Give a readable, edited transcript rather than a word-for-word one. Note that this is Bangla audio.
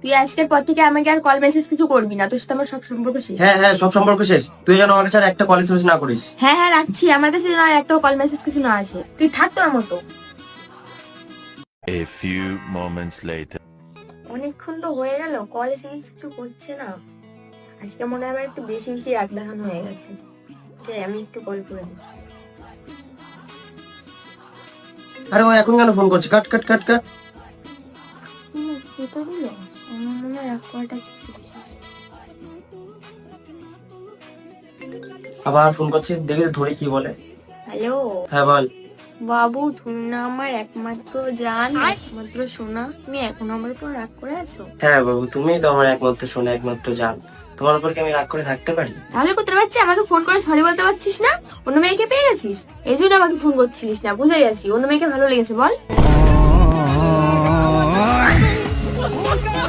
তুই আজকের পর থেকে আমাকে আর কল মেসেজ কিছু করবি না, তোর সাথে আমার সব সম্পর্ক শেষ। হ্যাঁ হ্যাঁ, সব সম্পর্ক শেষ। তুই যেন আমার কাছে আর একটা কল মেসেজ না করিস। হ্যাঁ হ্যাঁ রাখছি, আমার কাছে যেন আর একটাও কল মেসেজ কিছু না আসে, তুই থাক তোর মতো। A few moments later. অনেকক্ষণ তো হয়ে গেল, কল এসএমএস কিছু করছে না। আজকে মনে হয় আমার একটু বেশি বেশি রাগ দেখানো হয়ে গেছে। যাই আমি একটু কল করে দিচ্ছি। আরে ও এখন কেন ফোন করছে? কাট কাট কাট কাট। কোথা দিল? আমার মনে হয় এক কলটা চেপে দিয়েছিস। আবার ফোন করছে, দেখি তো ধরে কি বলে। হ্যালো হ্যাঁ বল। বাবু, তুমি না আমার একমাত্র জান, একমাত্র সোনা, তুমি এখন আমার উপর রাগ করে আছো? হ্যাঁ বাবু, তুমিই তো আমার একমাত্র সোনা, একমাত্র জান। তোমার উপর কি আমি রাগ করে থাকতে পারি? তাহলে কোথায় পাচ্ছি, আমাকে ফোন করে সরি বলতে পারছিস না? অন্য মেয়েকে পেয়ে গেছিস, এই জন্য আমাকে ফোন করছিস না, বুঝে গেছি অন্য মেয়েকে ভালো লেগেছে। বল